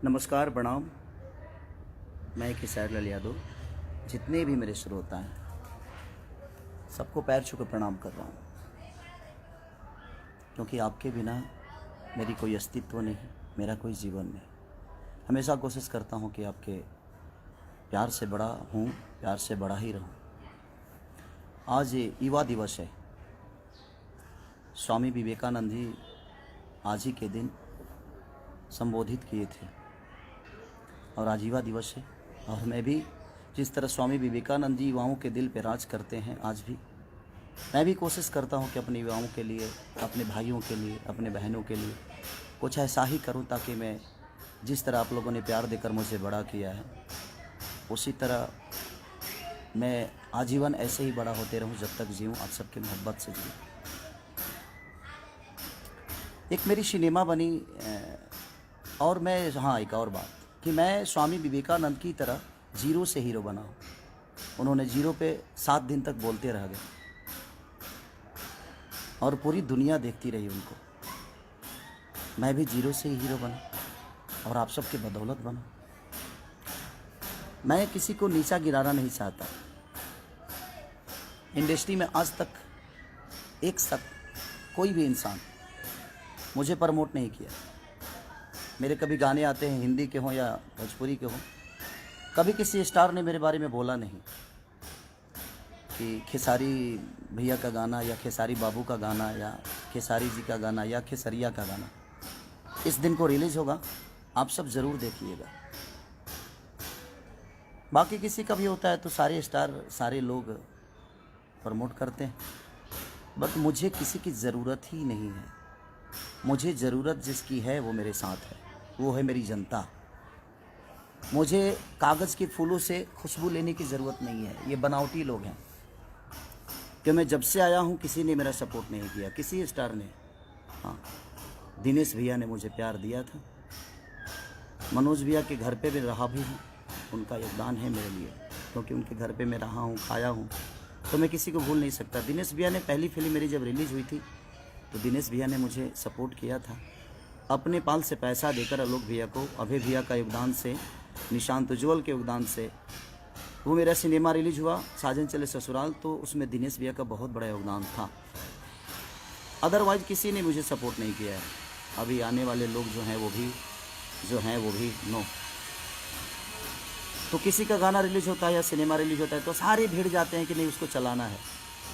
नमस्कार, प्रणाम। मैं खेसारी लाल यादव। जितने भी मेरे श्रोता हैं सबको पैर छू कर प्रणाम कर रहा हूँ, क्योंकि आपके बिना मेरी कोई अस्तित्व नहीं, मेरा कोई जीवन नहीं। हमेशा कोशिश करता हूँ कि आपके प्यार से बड़ा हूँ, प्यार से बड़ा ही रहूँ। आज ये युवा दिवस है। स्वामी विवेकानंद जी आज ही के दिन संबोधित किए थे और आज युवा दिवस है। और मैं भी जिस तरह स्वामी विवेकानंद जी युवाओं के दिल पे राज करते हैं, आज भी मैं भी कोशिश करता हूं कि अपने युवाओं के लिए, अपने भाइयों के लिए, अपने बहनों के लिए कुछ ऐसा ही करूं, ताकि मैं जिस तरह आप लोगों ने प्यार देकर मुझे बड़ा किया है, उसी तरह मैं आजीवन ऐसे ही बड़ा होते रहूं जब तक जीऊँ, आप सबकी मोहब्बत से जीऊँ। एक मेरी सिनेमा बनी और मैं, हाँ, एक और बात कि मैं स्वामी विवेकानंद की तरह जीरो से हीरो बना हूँ। उन्होंने जीरो पे 7 दिन तक बोलते रह गए और पूरी दुनिया देखती रही उनको। मैं भी जीरो से ही हीरो बना और आप सबके बदौलत बना। मैं किसी को नीचा गिराना नहीं चाहता। इंडस्ट्री में आज तक एक कोई भी इंसान मुझे प्रमोट नहीं किया। मेरे कभी गाने आते हैं, हिंदी के हों या भोजपुरी के हों, कभी किसी स्टार ने मेरे बारे में बोला नहीं कि खेसारी भैया का गाना या खेसारी बाबू का गाना या खेसारी जी का गाना या खेसरिया का गाना इस दिन को रिलीज़ होगा, आप सब ज़रूर देखिएगा। बाकी किसी का भी होता है तो सारे स्टार, सारे लोग प्रमोट करते हैं, बट मुझे किसी की ज़रूरत ही नहीं है। मुझे ज़रूरत जिसकी है वो मेरे साथ है, वो है मेरी जनता। मुझे कागज़ के फूलों से खुशबू लेने की ज़रूरत नहीं है। ये बनावटी लोग हैं कि मैं जब से आया हूँ किसी ने मेरा सपोर्ट नहीं किया, किसी स्टार ने। हाँ, दिनेश भैया ने मुझे प्यार दिया था, मनोज भैया के घर पे भी रहा भी हूँ, उनका योगदान है मेरे लिए, क्योंकि उनके घर पे मैं रहा हूँ, खाया हूँ, तो मैं किसी को भूल नहीं सकता। दिनेश भैया ने पहली फिल्म मेरी जब रिलीज़ हुई थी तो दिनेश भैया ने मुझे सपोर्ट किया था, अपने पाल से पैसा देकर आलोक भैया को, अभय भैया का योगदान से, निशांत उज्ज्वल के योगदान से वो मेरा सिनेमा रिलीज हुआ साजन चले ससुराल, तो उसमें दिनेश भैया का बहुत बड़ा योगदान था। अदरवाइज किसी ने मुझे सपोर्ट नहीं किया है। अभी आने वाले लोग जो हैं वो भी नो। तो किसी का गाना रिलीज होता है या सिनेमा रिलीज होता है तो सारे भिड़ जाते हैं कि नहीं उसको चलाना है,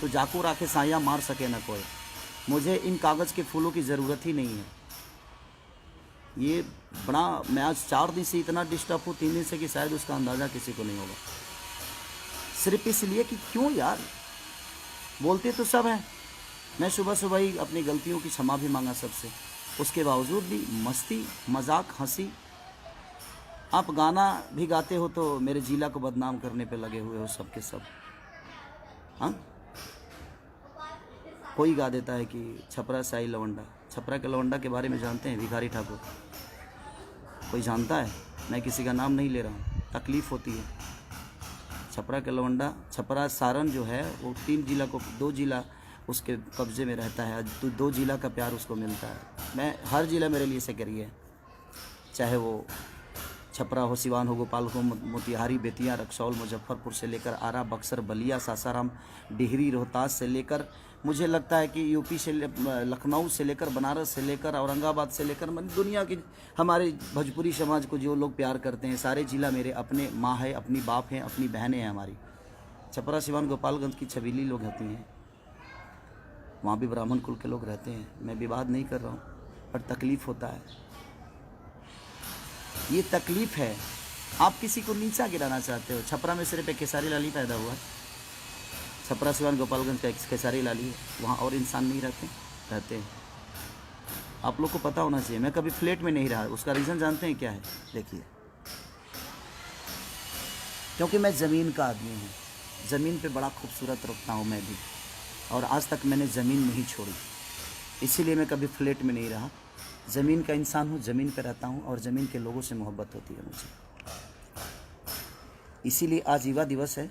तो जाकू राखे साया मार सके ना कोई। मुझे इन कागज़ के फूलों की ज़रूरत ही नहीं है। ये बड़ा, मैं आज 4 दिन से इतना डिस्टर्ब हूँ, 3 दिन से, कि शायद उसका अंदाज़ा किसी को नहीं होगा। सिर्फ इसलिए कि क्यों यार, बोलते तो सब हैं। मैं सुबह सुबह ही अपनी गलतियों की क्षमा भी मांगा सबसे, उसके बावजूद भी मस्ती, मजाक, हंसी। आप गाना भी गाते हो तो मेरे जिला को बदनाम करने पे लगे हुए हो सब के सब। हाँ, कोई गा देता है कि छपरा साई लवंडा। छपरा के लवंडा के बारे में जानते हैं? भिखारी ठाकुर। कोई जानता है? मैं किसी का नाम नहीं ले रहा हूँ, तकलीफ़ होती है। छपरा के लवंडा, छपरा सारण जो है वो 3 जिला को, 2 जिला उसके कब्ज़े में रहता है, 2 जिला का प्यार उसको मिलता है। मैं, हर जिला मेरे लिए सेक्रेटरी है, चाहे वो छपरा हो, सिवान हो, गोपाल हो, मोतिहारी, बेतिया, रक्सौल, मुजफ्फरपुर से लेकर आरा, बक्सर, बलिया, सासाराम, डिहरी, रोहतास से लेकर, मुझे लगता है कि यूपी से, लखनऊ से लेकर, बनारस से लेकर, औरंगाबाद से लेकर, दुनिया की हमारे भोजपुरी समाज को जो लोग प्यार करते हैं, सारे ज़िला मेरे अपने माँ है, अपनी बाप हैं, अपनी बहनें हैं हमारी। छपरा, सिवान, गोपालगंज की छबीली लोग होती हैं, वहाँ भी ब्राह्मण कुल के लोग रहते हैं। मैं विवाद नहीं कर रहा हूँ, पर तकलीफ़ होता है। ये तकलीफ़ है। आप किसी को नीचा गिराना चाहते हो। छपरा में सिर्फ एक खेसारी लाल ही पैदा हुआ है। छपरा, सिवान, गोपालगंज का एक खेसारी लाल ही है, वहाँ और इंसान नहीं रहते हैं। आप लोग को पता होना चाहिए। मैं कभी फ्लैट में नहीं रहा, उसका रीज़न जानते हैं क्या है? देखिए, क्योंकि मैं ज़मीन का आदमी हूँ। ज़मीन पे बड़ा खूबसूरत रखता हूँ मैं भी, और आज तक मैंने ज़मीन नहीं छोड़ी, इसीलिए मैं कभी फ्लैट में नहीं रहा। ज़मीन का इंसान हूँ, ज़मीन पे रहता हूँ, और ज़मीन के लोगों से मोहब्बत होती है मुझे। इसीलिए आज युवा दिवस है।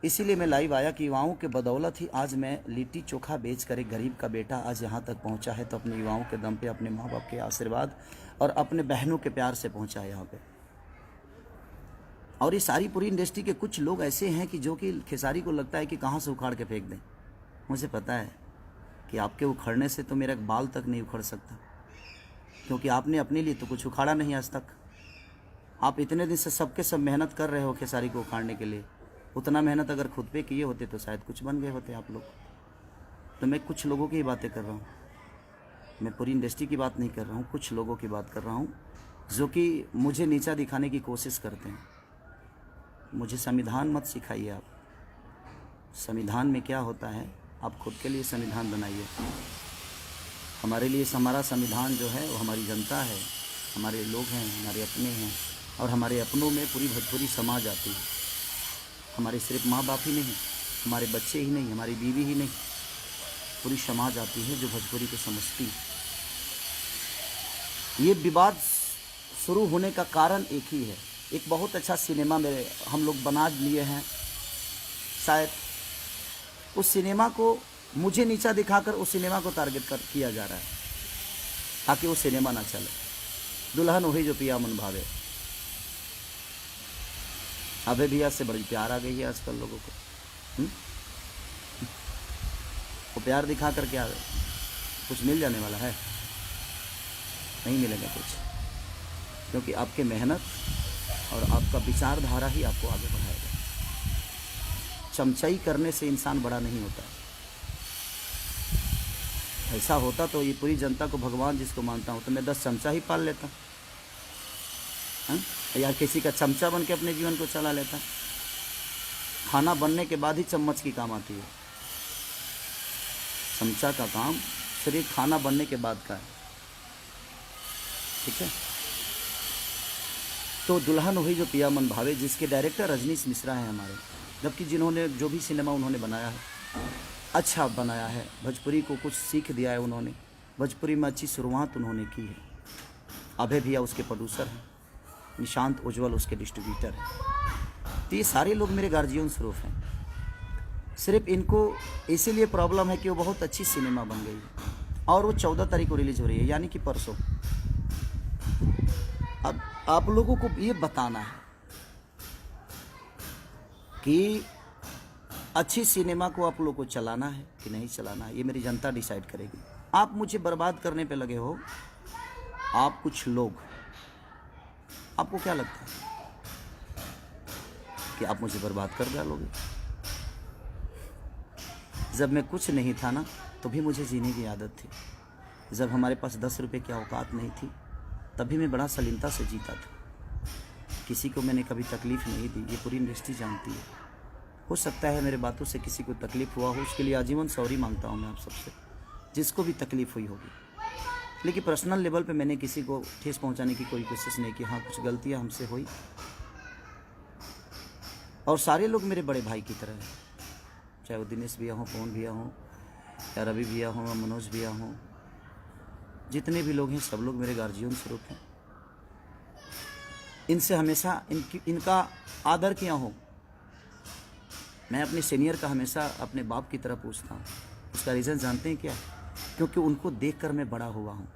इसीलिए मैं लाइव आया कि युवाओं के बदौलत ही आज मैं लिट्टी चोखा बेच कर एक गरीब का बेटा आज यहाँ तक पहुँचा है। तो अपने युवाओं के दम पे, अपने माँ बाप के आशीर्वाद और अपने बहनों के प्यार से पहुँचा है यहाँ पे। और ये सारी पूरी इंडस्ट्री के कुछ लोग ऐसे हैं कि जो कि खेसारी को लगता है कि कहाँ से उखाड़ के फेंक दें। मुझे पता है कि आपके उखड़ने से तो मेरा बाल तक नहीं उखड़ सकता, क्योंकि आपने अपने लिए तो कुछ उखाड़ा नहीं आज तक। आप इतने दिन से सबके सब मेहनत कर रहे हो खेसारी को उखाड़ने के लिए। उतना मेहनत अगर खुद पे किए होते तो शायद कुछ बन गए होते आप लोग। तो मैं कुछ लोगों की बातें कर रहा हूँ, मैं पूरी इंडस्ट्री की बात नहीं कर रहा हूँ, कुछ लोगों की बात कर रहा हूँ जो कि मुझे नीचा दिखाने की कोशिश करते हैं। मुझे संविधान मत सिखाइए आप। संविधान में क्या होता है, आप खुद के लिए संविधान बनाइए। हमारे लिए हमारा संविधान जो है वो हमारी जनता है, हमारे लोग हैं, हमारे अपने हैं। और हमारे अपनों में पूरी भोजपुरी समाज आती है। हमारे सिर्फ माँ बाप ही नहीं, हमारे बच्चे ही नहीं, हमारी बीवी ही नहीं, पूरी समाज आती है जो भोजपुरी को समझती है। ये विवाद शुरू होने का कारण एक ही है। एक बहुत अच्छा सिनेमा में हम लोग बना लिए हैं, शायद उस सिनेमा को मुझे नीचा दिखाकर उस सिनेमा को टारगेट किया जा रहा है ताकि वो सिनेमा ना चले। दुल्हन वही जो पिया मन भावे। अबे भैया से बड़ी प्यार आ गई है आजकल लोगों को। वो प्यार दिखा कर क्या कुछ मिल जाने वाला है? नहीं मिलेगा कुछ, क्योंकि आपके मेहनत और आपका विचारधारा ही आपको आगे बढ़ाएगा। चमचाई करने से इंसान बड़ा नहीं होता। ऐसा होता तो ये पूरी जनता को भगवान जिसको मानता हूँ तो मैं 10 चमचा ही पाल लेता, या किसी का चमचा बन के अपने जीवन को चला लेता। खाना बनने के बाद ही चम्मच की काम आती है। चमचा का काम सिर्फ खाना बनने के बाद का है, ठीक है। तो दुल्हन वही जो पिया मन भावे, जिसके डायरेक्टर रजनीश मिश्रा हैं हमारे, जबकि जिन्होंने जो भी सिनेमा उन्होंने बनाया है अच्छा बनाया है। भोजपुरी को कुछ सीख दिया है उन्होंने, भोजपुरी में अच्छी शुरुआत उन्होंने की है। अभय भैया उसके प्रोड्यूसर हैं, निशांत उज्ज्वल उसके डिस्ट्रीब्यूटर हैं। तो ये सारे लोग मेरे गार्जियन स्वरूप हैं। सिर्फ इनको इसीलिए प्रॉब्लम है कि वो बहुत अच्छी सिनेमा बन गई है और वो 14 तारीख को रिलीज़ हो रही है, यानी कि परसों। अब आप लोगों को ये बताना है कि अच्छी सिनेमा को आप लोगों को चलाना है कि नहीं चलाना है, ये मेरी जनता डिसाइड करेगी। आप मुझे बर्बाद करने पे लगे हो, आप कुछ लोग। आपको क्या लगता है कि आप मुझे बर्बाद कर डालोगे? जब मैं कुछ नहीं था ना, तो भी मुझे जीने की आदत थी। जब हमारे पास 10 रुपये की औकात नहीं थी, तभी मैं बड़ा सलीमता से जीता था। किसी को मैंने कभी तकलीफ़ नहीं दी, ये पूरी इंडस्ट्री जानती है। हो सकता है मेरे बातों से किसी को तकलीफ़ हुआ हो, उसके लिए आजीवन सॉरी मांगता हूँ मैं आप सबसे, जिसको भी तकलीफ़ हुई होगी। लेकिन पर्सनल लेवल पे मैंने किसी को ठेस पहुंचाने की कोई कोशिश नहीं की। हाँ, कुछ गलतियां हमसे हुई, और सारे लोग मेरे बड़े भाई की तरह हैं, चाहे वो दिनेश भैया हों, पवन भैया हों, या रवि भैया हों, या मनोज भैया हों। जितने भी लोग हैं सब लोग मेरे गार्जियन स्वरूप हैं। इनसे हमेशा इनका आदर किया हो। मैं अपने सीनियर का हमेशा अपने बाप की तरह पूछता हूँ। उसका रीज़न जानते हैं क्या? क्योंकि उनको देखकर मैं बड़ा हुआ हूँ।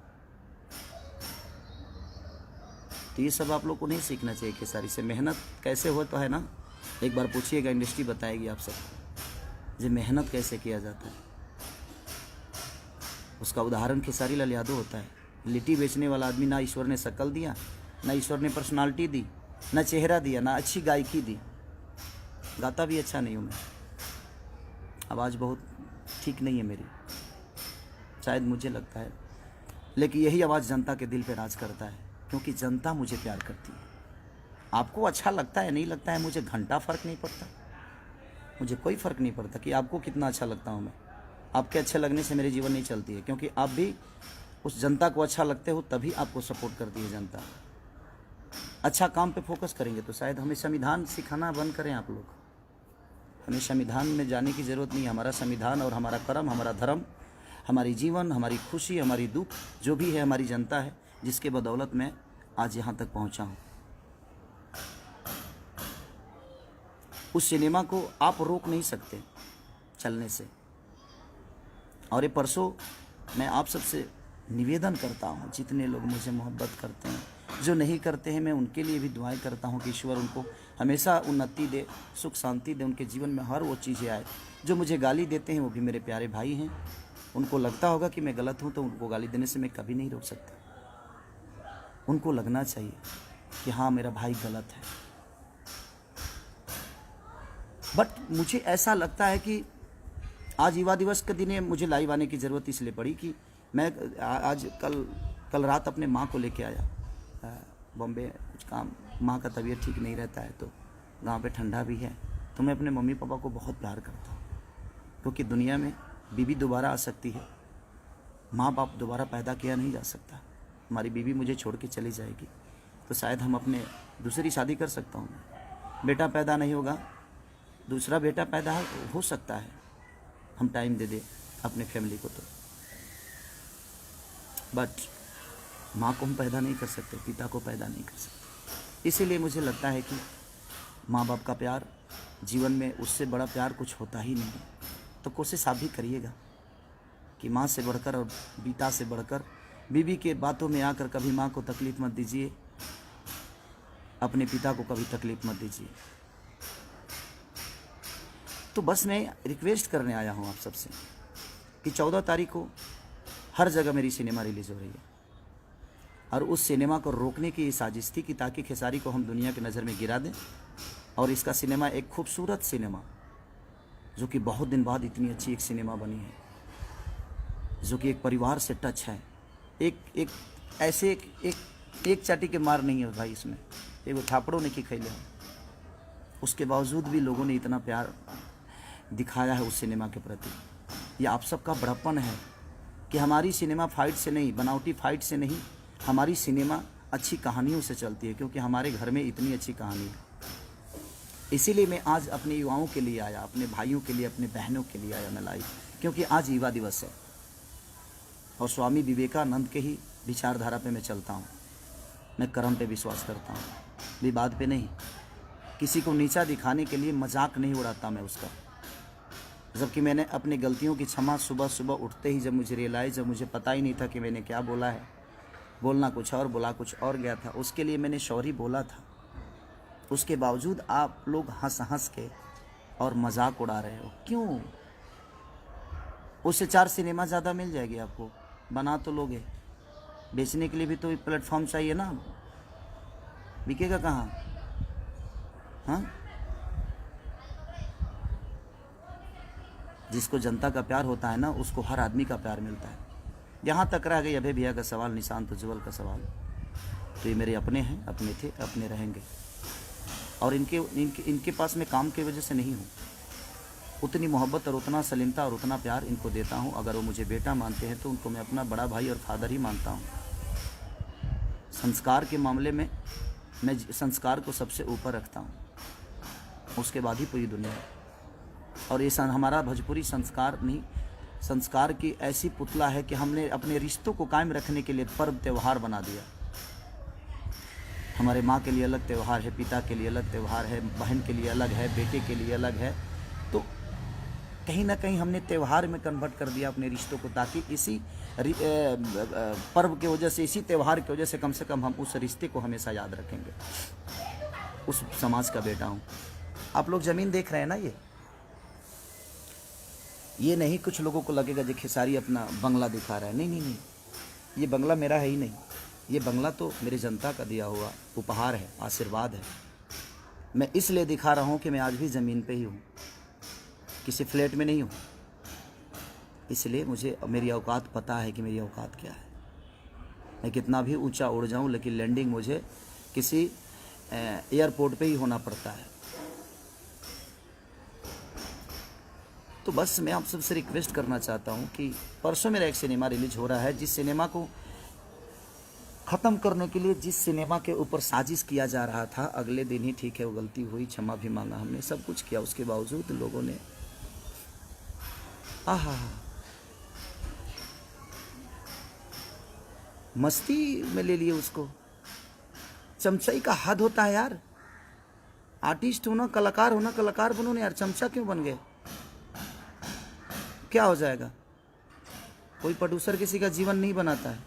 तो ये सब आप लोग को नहीं सीखना चाहिए खेसारी से। मेहनत कैसे हो तो है ना, एक बार पूछिएगा, इंडस्ट्री बताएगी आप सबको जो मेहनत कैसे किया जाता है। उसका उदाहरण खेसारी लाल यादव होता है। लिट्टी बेचने वाला आदमी, ना ईश्वर ने शक्ल दिया, ना ईश्वर ने पर्सनालिटी दी, ना चेहरा दिया, ना अच्छी गायकी दी। गाता भी अच्छा नहीं हूँ मैं, आवाज़ बहुत ठीक नहीं है मेरी, शायद मुझे लगता है। लेकिन यही आवाज़ जनता के दिल पे राज करता है, क्योंकि जनता मुझे प्यार करती है। आपको अच्छा लगता है नहीं लगता है, मुझे घंटा फ़र्क नहीं पड़ता। मुझे कोई फ़र्क नहीं पड़ता कि आपको कितना अच्छा लगता हूँ मैं। आपके अच्छे लगने से मेरे जीवन नहीं चलती है, क्योंकि आप भी उस जनता को अच्छा लगते हो, तभी आपको सपोर्ट करती है जनता। अच्छा काम पे फोकस करेंगे तो शायद हमें संविधान सिखाना बंद करें आप लोग। हमें संविधान में जाने की ज़रूरत नहीं। हमारा संविधान और हमारा कर्म, हमारा धर्म, हमारी जीवन, हमारी खुशी, हमारी दुख, जो भी है हमारी जनता है, जिसके बदौलत मैं आज यहाँ तक पहुँचा हूँ। उस सिनेमा को आप रोक नहीं सकते चलने से। और ये परसों मैं आप सबसे निवेदन करता हूँ, जितने लोग मुझे मोहब्बत करते हैं, जो नहीं करते हैं, मैं उनके लिए भी दुआएं करता हूँ कि ईश्वर उनको हमेशा उन्नति दे, सुख शांति दे, उनके जीवन में हर वो चीज़ें आए। जो मुझे गाली देते हैं वो भी मेरे प्यारे भाई हैं। उनको लगता होगा कि मैं गलत हूँ, तो उनको गाली देने से मैं कभी नहीं रोक सकता। उनको लगना चाहिए कि हाँ मेरा भाई गलत है। बट मुझे ऐसा लगता है कि आज युवा दिवस के दिन मुझे लाइव आने की ज़रूरत इसलिए पड़ी कि मैं आज कल रात अपने माँ को लेके आया बॉम्बे, कुछ काम, माँ का तबीयत ठीक नहीं रहता है, तो गांव पे ठंडा भी है। तो मैं अपने मम्मी पापा को बहुत प्यार करता हूँ, क्योंकि दुनिया में बीवी दोबारा आ सकती है, माँ बाप दोबारा पैदा किया नहीं जा सकता। हमारी बीवी मुझे छोड़ के चली जाएगी तो शायद हम अपने दूसरी शादी कर सकता हूँ, बेटा पैदा नहीं होगा, दूसरा बेटा पैदा हो सकता है, हम टाइम दे दे अपने फैमिली को। तो बट माँ को हम पैदा नहीं कर सकते, पिता को पैदा नहीं कर सकते। इसीलिए मुझे लगता है कि माँ बाप का प्यार जीवन में, उससे बड़ा प्यार कुछ होता ही नहीं। तो कोशिश आप भी करिएगा कि माँ से बढ़कर और पिता से बढ़कर बीवी के बातों में आकर कभी माँ को तकलीफ़ मत दीजिए, अपने पिता को कभी तकलीफ़ मत दीजिए। तो बस मैं रिक्वेस्ट करने आया हूँ आप सबसे कि 14 तारीख को हर जगह मेरी सिनेमा रिलीज़ हो रही है, और उस सिनेमा को रोकने की साजिश थी कि ताकि खेसारी को हम दुनिया की नज़र में गिरा दें। और इसका सिनेमा एक खूबसूरत सिनेमा, जो कि बहुत दिन बाद इतनी अच्छी एक सिनेमा बनी है, जो कि एक परिवार से टच है। एक ऐसे एक चाटी के मार नहीं है भाई इसमें, एक वो थापड़ों ने की खैले। उसके बावजूद भी लोगों ने इतना प्यार दिखाया है उस सिनेमा के प्रति। ये आप सबका बड़प्पन है कि हमारी सिनेमा फाइट से नहीं, बनावटी फाइट से नहीं, हमारी सिनेमा अच्छी कहानियों से चलती है, क्योंकि हमारे घर में इतनी अच्छी कहानी है। इसीलिए मैं आज अपने युवाओं के लिए आया, अपने भाइयों के लिए, अपने बहनों के लिए आया मैं लाइव, क्योंकि आज युवा दिवस है और स्वामी विवेकानंद के ही विचारधारा पे मैं चलता हूँ। मैं कर्म पे विश्वास करता हूँ, विवाद पे नहीं। किसी को नीचा दिखाने के लिए मजाक नहीं उड़ाता मैं उसका। जबकि मैंने अपनी गलतियों की क्षमा सुबह सुबह उठते ही, जब मुझे रियलाइज़, जब मुझे पता ही नहीं था कि मैंने क्या बोला है, बोलना कुछ और, बोला कुछ और गया था, उसके लिए मैंने सॉरी बोला था। उसके बावजूद आप लोग हंस हंस के और मजाक उड़ा रहे हो, क्यों? उससे 4 सिनेमा ज़्यादा मिल जाएगी आपको, बना तो लोगे, बेचने के लिए भी तो प्लेटफॉर्म चाहिए ना, बिकेगा कहाँ? हाँ, जिसको जनता का प्यार होता है ना, उसको हर आदमी का प्यार मिलता है। यहाँ तक रह गई अभय भैया का सवाल, निशांत उज्ज्वल का सवाल, तो ये मेरे अपने हैं, अपने थे, अपने रहेंगे। और इनके पास मैं काम की वजह से नहीं हूँ, उतनी मोहब्बत और उतना सलीमता और उतना प्यार इनको देता हूँ। अगर वो मुझे बेटा मानते हैं तो उनको मैं अपना बड़ा भाई और फादर ही मानता हूँ। संस्कार के मामले में मैं संस्कार को सबसे ऊपर रखता हूँ, उसके बाद ही पूरी दुनिया। और ये हमारा भोजपुरी संस्कार नहीं, संस्कार की ऐसी पुतला है कि हमने अपने रिश्तों को कायम रखने के लिए पर्व त्यौहार बना दिया। हमारे माँ के लिए अलग त्यौहार है, पिता के लिए अलग त्यौहार है, बहन के लिए अलग है, बेटे के लिए अलग है। तो कहीं ना कहीं हमने त्यौहार में कन्वर्ट कर दिया अपने रिश्तों को, ताकि इसी पर्व की वजह से, इसी त्यौहार की वजह से कम हम उस रिश्ते को हमेशा याद रखेंगे। उस समाज का बेटा हूँ। आप लोग ज़मीन देख रहे हैं ना, ये नहीं कुछ लोगों को लगेगा जो खेसारी अपना बंगला दिखा रहा है। नहीं नहीं नहीं, ये बंगला मेरा है ही नहीं, ये बंगला तो मेरी जनता का दिया हुआ उपहार है, आशीर्वाद है। मैं इसलिए दिखा रहा हूँ कि मैं आज भी ज़मीन पे ही हूँ, किसी फ्लैट में नहीं हूँ। इसलिए मुझे मेरी औकात पता है कि मेरी औकात क्या है। मैं कितना भी ऊंचा उड़ जाऊँ, लेकिन लैंडिंग मुझे किसी एयरपोर्ट पे ही होना पड़ता है। तो बस मैं आप सबसे रिक्वेस्ट करना चाहता हूँ कि परसों मेरा एक सिनेमा रिलीज हो रहा है, जिस सिनेमा को ख़त्म करने के लिए, जिस सिनेमा के ऊपर साजिश किया जा रहा था, अगले दिन ही, ठीक है वो गलती हुई, क्षमा भी मांगा हमने, सब कुछ किया, उसके बावजूद लोगों ने आहा मस्ती में ले लिए उसको। चमचाई का हद होता है यार। आर्टिस्ट होना, कलाकार होना, कलाकार बनो ना यार, चमचा क्यों बन गए? क्या हो जाएगा? कोई प्रोड्यूसर किसी का जीवन नहीं बनाता है,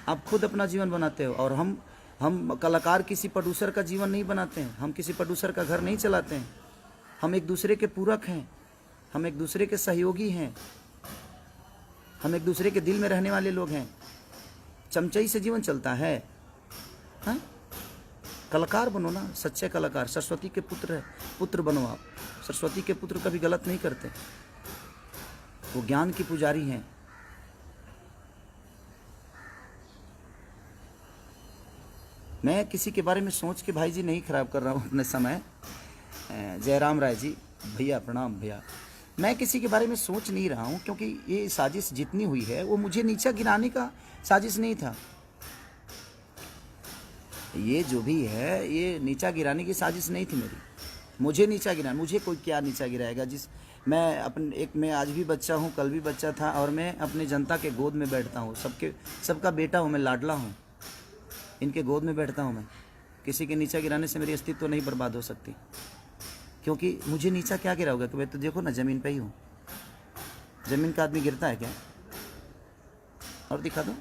आप खुद अपना जीवन बनाते हो। और हम कलाकार किसी प्रोड्यूसर का जीवन नहीं बनाते हैं, हम किसी प्रोड्यूसर का घर नहीं चलाते हैं। हम एक दूसरे के पूरक हैं, हम एक दूसरे के सहयोगी हैं, हम एक दूसरे के दिल में रहने वाले लोग हैं। चमचई से जीवन चलता है? हाँ, कलाकार बनो ना, सच्चे कलाकार। सरस्वती के पुत्र बनो आप। सरस्वती के पुत्र कभी गलत नहीं करते, वो ज्ञान की पुजारी हैं। मैं किसी के बारे में सोच के भाई जी नहीं खराब कर रहा हूँ अपने समय। जयराम राय जी, भैया प्रणाम भैया। मैं किसी के बारे में सोच नहीं रहा हूँ, क्योंकि ये साजिश जितनी हुई है वो मुझे नीचा गिराने का साजिश नहीं था। ये जो भी है ये नीचा गिराने की साजिश नहीं थी मेरी। मुझे नीचा गिरा, मुझे कोई क्या नीचा गिराएगा? मैं आज भी बच्चा हूँ, कल भी बच्चा था, और मैं अपने जनता के गोद में बैठता हूँ। सबका बेटा हूँ मैं, लाडला हूँ, इनके गोद में बैठता हूँ मैं। किसी के नीचा गिराने से मेरी अस्तित्व नहीं बर्बाद हो सकती, क्योंकि मुझे नीचा क्या गिराओगे? कि भाई तो देखो ना, ज़मीन पे ही हूँ। ज़मीन का आदमी गिरता है क्या? और दिखा दो,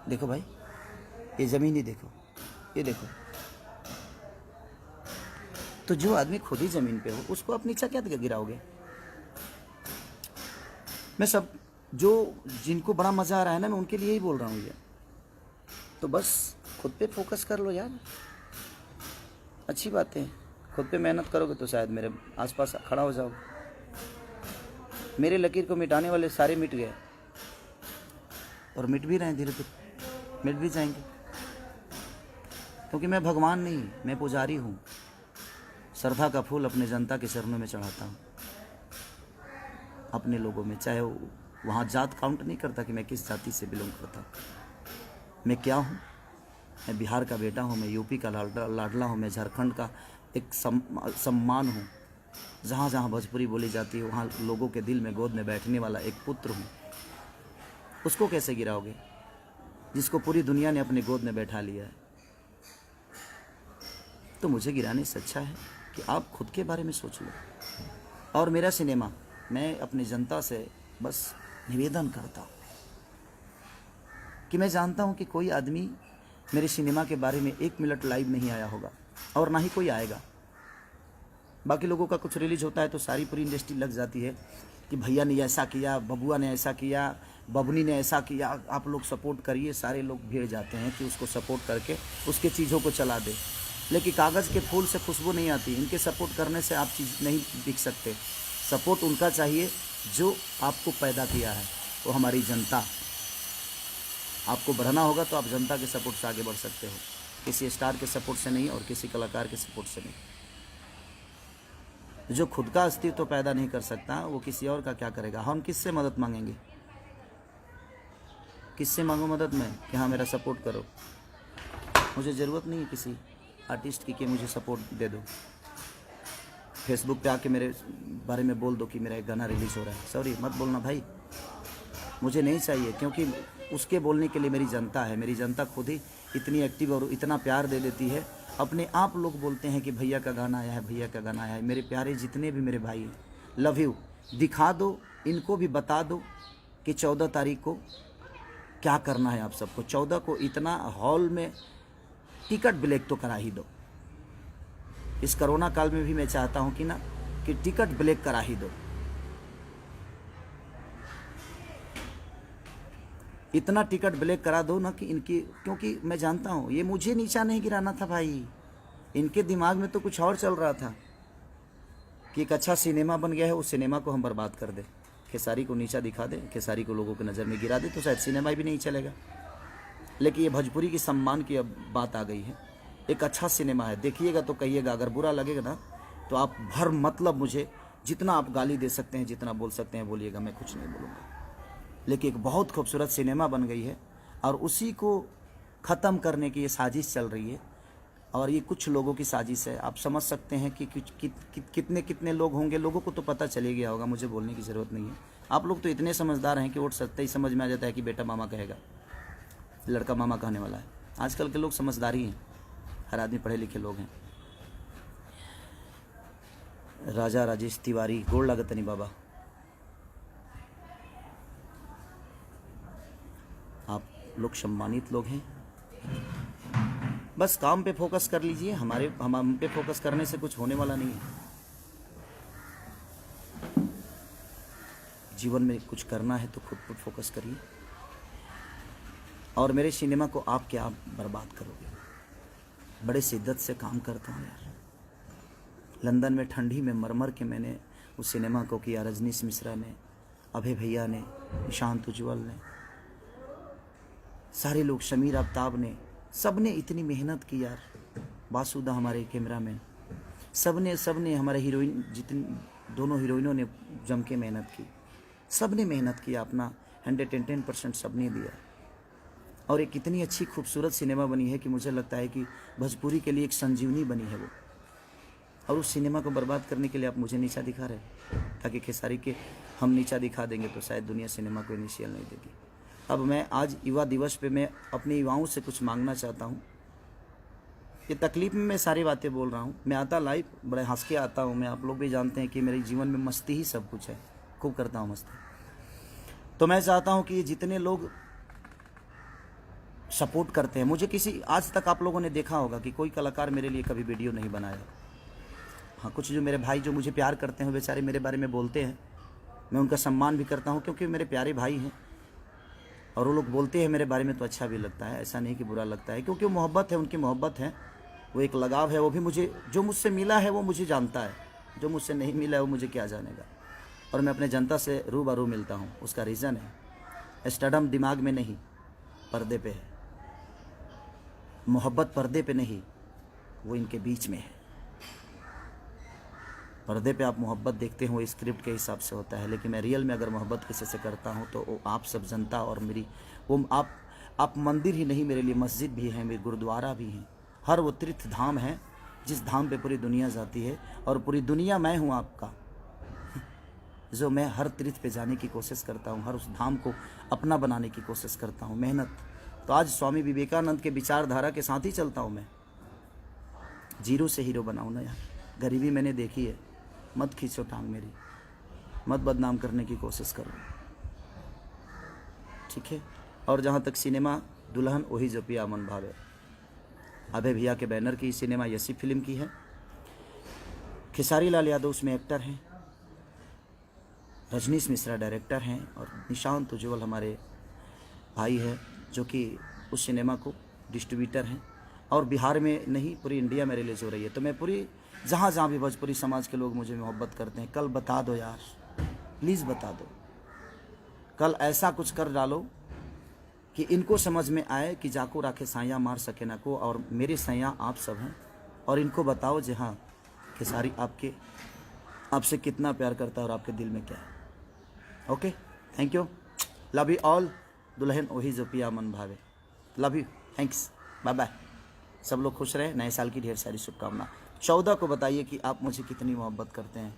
देखो भाई, ये ज़मीन ही देखो, ये देखो। तो जो आदमी खुद ही ज़मीन पे हो उसको आप नीचा क्या गिराओगे? मैं सब जिनको बड़ा मज़ा आ रहा है ना, मैं उनके लिए ही बोल रहा हूँ ये। तो बस खुद पे फोकस कर लो यार, अच्छी बात है। खुद पे मेहनत करोगे तो शायद मेरे आसपास खड़ा हो जाओगे। मेरे लकीर को मिटाने वाले सारे मिट गए, और मिट भी रहे हैं, धीरे धीरे मिट भी जाएंगे। क्योंकि मैं भगवान नहीं, मैं पुजारी हूँ। श्रद्धा का फूल अपने जनता के चरणों में चढ़ाता हूँ, अपने लोगों में। चाहे वहाँ जात काउंट नहीं करता कि मैं किस जाति से बिलोंग करता हूँ। मैं क्या हूँ? मैं बिहार का बेटा हूँ, मैं यूपी का लाडला हूँ, मैं झारखंड का एक सम्मान हूँ। जहाँ जहाँ भोजपुरी बोली जाती है वहाँ लोगों के दिल में गोद में बैठने वाला एक पुत्र हूँ। उसको कैसे गिराओगे, जिसको पूरी दुनिया ने अपने गोद में बैठा लिया है? तो मुझे गिराने से अच्छा है कि आप खुद के बारे में सोच लो। और मेरा सिनेमा, मैं अपनी जनता से बस निवेदन करता हूँ कि मैं जानता हूँ कि कोई आदमी मेरे सिनेमा के बारे में 1 मिनट लाइव नहीं आया होगा, और ना ही कोई आएगा। बाकी लोगों का कुछ रिलीज होता है तो सारी पूरी इंडस्ट्री लग जाती है कि भैया ने ऐसा किया, बबुआ ने ऐसा किया, बबनी ने ऐसा किया, आप लोग सपोर्ट करिए। सारे लोग भीड़ जाते हैं कि उसको सपोर्ट करके उसके चीज़ों को चला दे। लेकिन कागज़ के फूल से खुशबू नहीं आती। इनके सपोर्ट करने से आप चीज़ नहीं बिक सकते। सपोर्ट उनका चाहिए जो आपको पैदा किया है, वो हमारी जनता। आपको बढ़ना होगा तो आप जनता के सपोर्ट से आगे बढ़ सकते हो, किसी स्टार के सपोर्ट से नहीं और किसी कलाकार के सपोर्ट से नहीं। जो खुद का अस्तित्व पैदा नहीं कर सकता वो किसी और का क्या करेगा? हम किससे मदद मांगेंगे? किससे मांगो मदद मैं कि हाँ मेरा सपोर्ट करो? मुझे ज़रूरत नहीं है किसी आर्टिस्ट की कि मुझे सपोर्ट दे दो। फेसबुक पे आके मेरे बारे में बोल दो कि मेरा एक गाना रिलीज़ हो रहा है। सॉरी, मत बोलना भाई, मुझे नहीं चाहिए। क्योंकि उसके बोलने के लिए मेरी जनता है। मेरी जनता खुद ही इतनी एक्टिव और इतना प्यार दे देती है। अपने आप लोग बोलते हैं कि भैया का गाना आया है, भैया का गाना आया है। मेरे प्यारे जितने भी मेरे भाई, लव यू। दिखा दो, इनको भी बता दो कि 14 तारीख को क्या करना है आप सबको। 14 को इतना हॉल में टिकट ब्लैक तो करा ही दो। इस कोरोना काल में भी मैं चाहता हूं कि टिकट ब्लैक करा ही दो। इतना टिकट ब्लैक करा दो ना कि इनकी, क्योंकि मैं जानता हूँ ये मुझे नीचा नहीं गिराना था भाई। इनके दिमाग में तो कुछ और चल रहा था कि एक अच्छा सिनेमा बन गया है, उस सिनेमा को हम बर्बाद कर दें, खेसारी को नीचा दिखा दें, खेसारी को लोगों की नज़र में गिरा दें, तो शायद सिनेमा भी नहीं चलेगा। लेकिन ये भोजपुरी की सम्मान की अब बात आ गई है। एक अच्छा सिनेमा है, देखिएगा तो कहिएगा। अगर बुरा लगेगा ना तो आप भर मतलब मुझे जितना आप गाली दे सकते हैं, जितना बोल सकते हैं बोलिएगा, मैं कुछ नहीं बोलूँगा। लेकिन एक बहुत खूबसूरत सिनेमा बन गई है और उसी को ख़त्म करने की ये साजिश चल रही है। और ये कुछ लोगों की साजिश है। आप समझ सकते हैं कि कितने लोग होंगे। लोगों को तो पता चले गया होगा, मुझे बोलने की ज़रूरत नहीं है। आप लोग तो इतने समझदार हैं कि वोट सकते ही समझ में आ जाता है कि बेटा मामा कहेगा, लड़का मामा कहने वाला है। आजकल के लोग समझदारी हैं, हर आदमी पढ़े लिखे लोग हैं। राजा राजेश तिवारी, गोड़ लागतनी बाबा, आप लोग सम्मानित लोग हैं। बस काम पे फोकस कर लीजिए, हम पे फोकस करने से कुछ होने वाला नहीं है। जीवन में कुछ करना है तो खुद पर फोकस करिए। और मेरे सिनेमा को आप क्या बर्बाद करोगे? बड़े शिद्दत से काम करता हूँ यार। लंदन में ठंडी में मर के मैंने उस सिनेमा को किया। रजनीश मिश्रा ने, अभय भैया ने, निशांत उज्ज्वल ने, सारे लोग, शमीर आफ्ताब ने, सब ने इतनी मेहनत की यार। बासुदा हमारे कैमरामैन, सब ने हमारे हीरोइन, जितनी दोनों हीरोइनों ने जम के मेहनत की। सब ने मेहनत किया, अपना 110% सब ने दिया। और एक इतनी अच्छी खूबसूरत सिनेमा बनी है कि मुझे लगता है कि भोजपुरी के लिए एक संजीवनी बनी है वो। और उस सिनेमा को बर्बाद करने के लिए आप मुझे नीचा दिखा रहे हैं, ताकि खेसारी के हम नीचा दिखा देंगे तो शायद दुनिया सिनेमा को इनिशियल नहीं देगी। अब मैं आज युवा दिवस पे मैं अपने युवाओं से कुछ मांगना चाहता हूँ। ये तकलीफ में मैं सारी बातें बोल रहा हूँ। मैं आता लाइव बड़े हंस के आता हूँ। मैं, आप लोग भी जानते हैं कि मेरे जीवन में मस्ती ही सब कुछ है, खूब करता हूँ मस्ती। तो मैं चाहता हूँ कि जितने लोग सपोर्ट करते हैं मुझे, किसी आज तक आप लोगों ने देखा होगा कि कोई कलाकार मेरे लिए कभी वीडियो नहीं बनाया। हाँ, कुछ जो मेरे भाई जो मुझे प्यार करते हैं बेचारे मेरे बारे में बोलते हैं, मैं उनका सम्मान भी करता हूँ क्योंकि मेरे प्यारे भाई हैं। और वो लोग बोलते हैं मेरे बारे में तो अच्छा भी लगता है, ऐसा नहीं कि बुरा लगता है, क्योंकि वो मोहब्बत है, उनकी मोहब्बत है, वो एक लगाव है। वो भी मुझे, जो मुझसे मिला है वो मुझे जानता है, जो मुझसे नहीं मिला है वो मुझे क्या जानेगा। और मैं अपने जनता से रूबरू मिलता हूँ, उसका रीज़न है स्टडम दिमाग में नहीं, पर्दे पे है। मोहब्बत पर्दे पे नहीं, वो इनके बीच में है। पर्दे पे आप मोहब्बत देखते हो, स्क्रिप्ट के हिसाब से होता है, लेकिन मैं रियल में अगर मोहब्बत किसी से करता हूँ तो वो आप सब जनता और मेरी, वो आप मंदिर ही नहीं, मेरे लिए मस्जिद भी है, मेरे गुरुद्वारा भी है। हर वो तीर्थ धाम है जिस धाम पे पूरी दुनिया जाती है, और पूरी दुनिया मैं हूँ आपका, जो मैं हर तीर्थ पे जाने की कोशिश करता हूँ, हर उस धाम को अपना बनाने की कोशिश करता हूँ। मेहनत तो आज स्वामी विवेकानंद के विचारधारा के साथ ही चलता हूँ मैं। जीरो से हीरो बनाऊँ ना यार। गरीबी मैंने देखी है, मत खींचो टांग मेरी, मत बदनाम करने की कोशिश करो, ठीक है। और जहाँ तक सिनेमा, दुल्हन वही जो पिया मन भावे, अभय भैया के बैनर की सिनेमा यसी फिल्म की है। खेसारी लाल यादव उसमें एक्टर हैं, रजनीश मिश्रा डायरेक्टर हैं, और निशांत उज्ज्वल हमारे भाई है जो कि उस सिनेमा को डिस्ट्रीब्यूटर हैं। और बिहार में नहीं, पूरी इंडिया में रिलीज़ हो रही है। तो मैं पूरी, जहाँ जहाँ भी भोजपुरी समाज के लोग मुझे मोहब्बत करते हैं, कल बता दो यार, प्लीज़ बता दो। कल ऐसा कुछ कर डालो कि इनको समझ में आए कि जाको राखे साया मार सके ना को, और मेरे सैया आप सब हैं। और इनको बताओ जी हाँ, खेसारी आपसे कितना प्यार करता है और आपके दिल में क्या है। Okay, thank you, love you all. दुल्हन वही जो पिया मन भावे, love you, thanks, bye bye. सब लोग खुश रहे, नए साल की ढेर सारी शुभकामना। 14 को बताइए कि आप मुझे कितनी मोहब्बत करते हैं।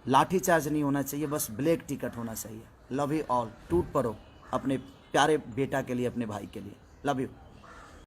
लाठी चार्ज नहीं होना चाहिए, बस ब्लैक टिकट होना चाहिए। Love you all. टूट पड़ो अपने प्यारे बेटा के लिए, अपने भाई के लिए। Love you.